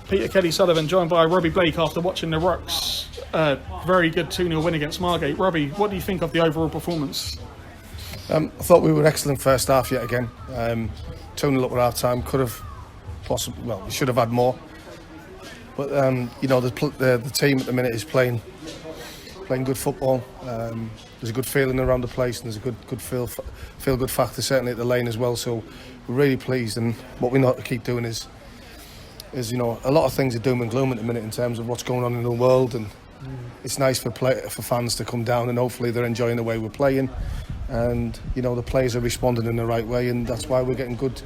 Peter Kelly-Sullivan, joined by Robbie Blake after watching the Rocks' very good 2-0 win against Margate. Robbie, what do you think of the overall performance? I thought we were excellent first half yet again. 2-0 up at half time. Could have possibly, we should have had more. But the team at the minute is playing good football. There's a good feeling around the place, and there's a good feel good factor certainly at the lane as well. So we're really pleased, and what we know to keep doing is a lot of things are doom and gloom at the minute in terms of what's going on in the world, and it's nice for fans to come down, and hopefully they're enjoying the way we're playing, and the players are responding in the right way, and that's why we're getting good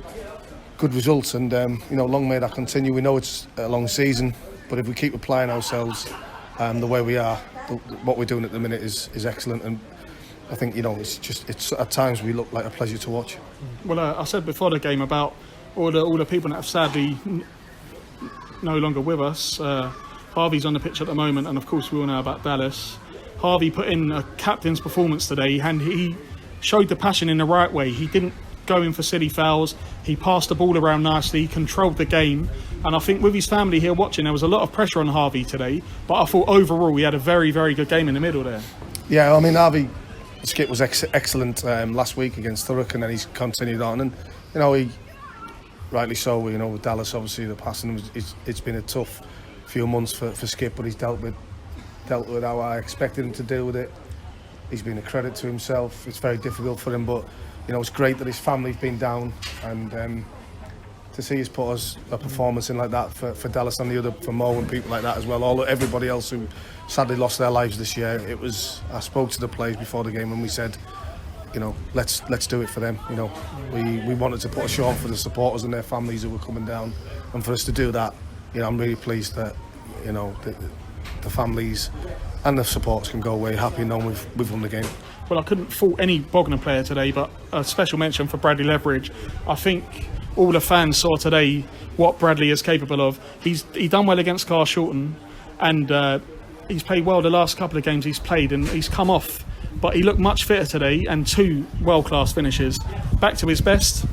results, and long may that continue. We know it's a long season, but if we keep applying ourselves the way we are, what we're doing at the minute is excellent, and I think it's at times we look like a pleasure to watch. Well, I said before the game about all the people that have sadly no longer with us. Harvey's on the pitch at the moment, and of course we all know about Dallas. Harvey put in a captain's performance today, and he showed the passion in the right way. He didn't go in for silly fouls. He passed the ball around nicely, controlled the game, and I think with his family here watching, there was a lot of pressure on Harvey today, but I thought overall he had a very, very good game in the middle there. Yeah, I mean, Harvey, the skip was excellent last week against Thurrock, and then he's continued on, and he rightly so. With Dallas, obviously the passing it's been a tough few months for Skip, but he's dealt with how I expected him to deal with it. He's been a credit to himself. It's very difficult for him, but it's great that his family's been down, and to see us put us a performance in like that for Dallas and the other, for Mo and people like that as well. Everybody else who sadly lost their lives this year. I spoke to the players before the game and we said, let's do it for them. We wanted to put a show on for the supporters and their families who were coming down, and for us to do that, I'm really pleased that the families and the supporters can go away happy knowing we've won the game. Well, I couldn't fault any Bognor player today, but a special mention for Bradley Leveridge. I think all the fans saw today what Bradley is capable of. He done well against Carshalton, and he's played well the last couple of games he's played, and he's come off. But he looked much fitter today, and 2 world-class finishes. Back to his best?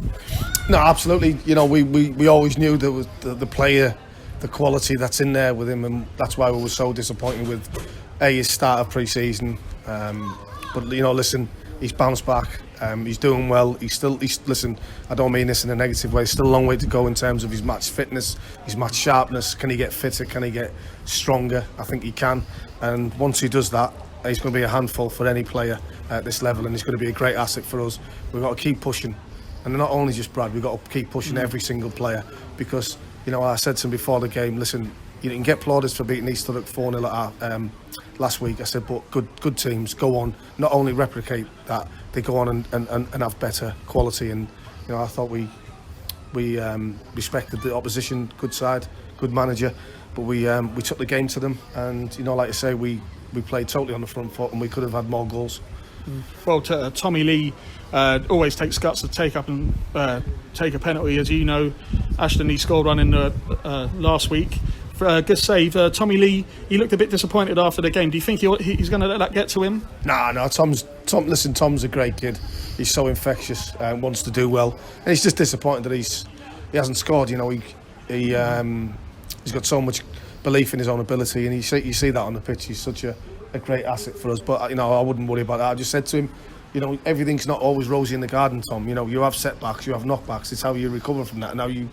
No, absolutely. We always knew there was the player, the quality that's in there with him, and that's why we were so disappointed with his start of pre-season. But listen, he's bounced back. He's doing well. Listen, I don't mean this in a negative way. There's still a long way to go in terms of his match fitness, his match sharpness. Can he get fitter? Can he get stronger? I think he can. And once he does that, he's going to be a handful for any player at this level, and he's going to be a great asset for us. We've got to keep pushing, and not only just Brad, we've got to keep pushing every single player, because I said to him before the game, listen, you can get plaudits for beating East Thurrock 4-0 last week. I said, but good teams go on, not only replicate that, they go on and have better quality. And I thought we respected the opposition, good side, good manager, but we took the game to them, and like I say, we played totally on the front foot, and we could have had more goals. Well, Tommy Lee always takes guts to take up and take a penalty, as you know. Ashton, he scored one in the last week. Good save. Tommy Lee, he looked a bit disappointed after the game. Do you think he's going to let that get to him? No. Tom's a great kid. He's so infectious and wants to do well, and he's just disappointed that he hasn't scored. He's got so much belief in his own ability, and you see that on the pitch. He's such a great asset for us. But I wouldn't worry about that. I just said to him, everything's not always rosy in the garden, Tom. You have setbacks, you have knockbacks. It's how you recover from that. Now you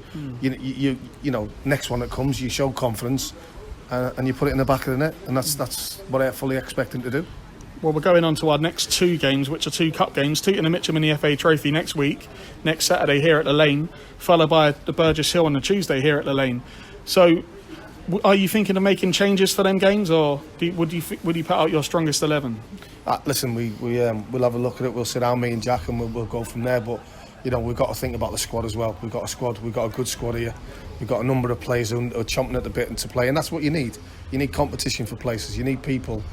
next one that comes, you show confidence, and you put it in the back of the net, and that's what I fully expect him to do. Well, we're going on to our next 2 games, which are 2 cup games. Tooting and Mitcham in the FA Trophy next week, next Saturday here at the Lane, followed by the Burgess Hill on the Tuesday here at the Lane. So, are you thinking of making changes for them games, or would you put out your strongest 11? Listen, we'll have a look at it. We'll sit down, me and Jack, and we'll go from there. But we've got to think about the squad as well. We've got a good squad here. We've got a number of players who are chomping at the bit to play, and that's what you need. You need competition for places. You need people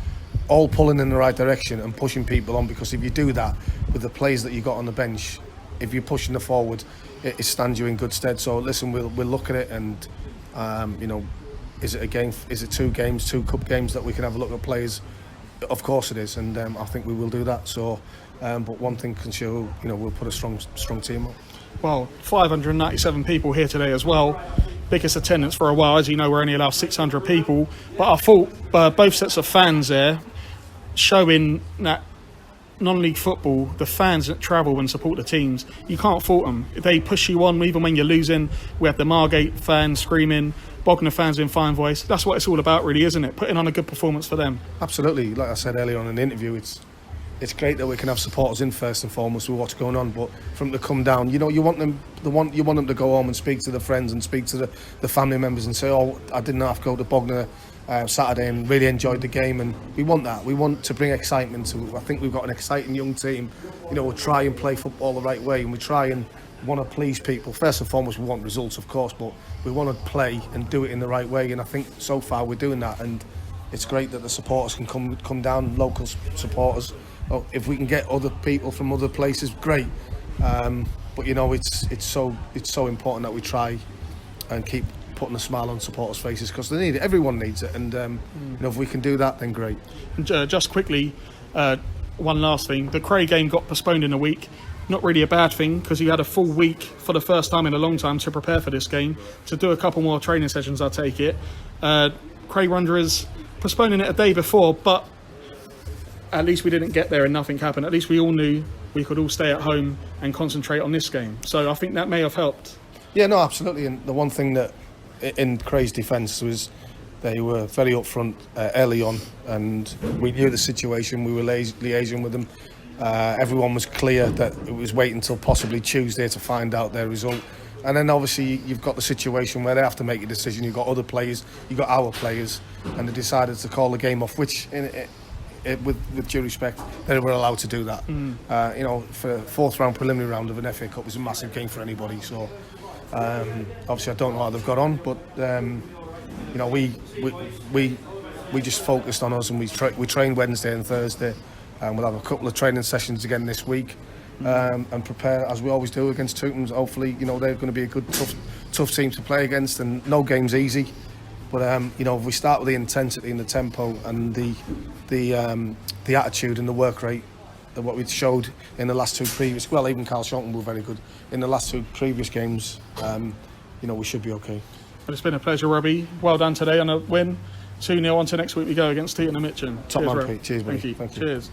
all pulling in the right direction and pushing people on, because if you do that with the players that you got on the bench, if you're pushing it forward, it stands you in good stead. So listen, we'll look at it, and is it a game? Is it 2 games, 2 cup games that we can have a look at players? Of course it is, and I think we will do that. So, but one thing can show, we'll put a strong team up. Well, 597 people here today as well. biggest attendance for a while. As you know, we're only allowed 600 people. But I thought both sets of fans there showing that non-league football, the fans that travel and support the teams, you can't fault them. They push you on even when you're losing. We have the Margate fans screaming, Bognor fans in fine voice. That's what it's all about, really, isn't it? Putting on a good performance for them. Absolutely. Like I said earlier on in the interview, it's great that we can have supporters in first and foremost with what's going on, but for them to come down, you want them to go home and speak to the friends and speak to the family members and say, oh, I didn't have to go to Bognor Saturday and really enjoyed the game. And we want that. We want to bring excitement to. I think we've got an exciting young team. We'll try and play football the right way, and we try and want to please people. First and foremost, we want results, of course, but we want to play and do it in the right way. And I think so far we're doing that, and it's great that the supporters can come down, local supporters. If we can get other people from other places, great. But it's so important that we try and keep putting a smile on supporters' faces, because they need it. Everyone needs it, and if we can do that, then great. Just quickly, one last thing: the Cray game got postponed in a week. Not really a bad thing, because you had a full week for the first time in a long time to prepare for this game, to do a couple more training sessions. I take it. Cray Wanderers postponing it a day before, but at least we didn't get there and nothing happened. At least we all knew we could all stay at home and concentrate on this game. So I think that may have helped. Yeah, no, absolutely. And the one thing that in Cray's defence was they were very upfront early on, and we knew the situation. We were liaising with them. Everyone was clear that it was waiting until possibly Tuesday to find out their result. And then obviously you've got the situation where they have to make a decision. You've got other players, you've got our players, and they decided to call the game off, which with due respect, they were allowed to do that. For fourth round, preliminary round of an FA Cup is a massive game for anybody. So obviously I don't know how they've got on, but we just focused on us, and we trained Wednesday and Thursday, and we'll have a couple of training sessions again this week, and prepare as we always do against Tooting. Hopefully, they're going to be a good tough team to play against, and no game's easy. But if we start with the intensity and the tempo and the attitude and the work rate, what we showed in the last two previous, well, even Carl Shonton were very good in the last two previous games. We should be okay. But it's been a pleasure, Robbie. Well done today on a win. 2-0 on to next week. We go against Tooting and Mitcham. Top Cheers, man, Pete. Cheers, buddy. Thank you. Cheers.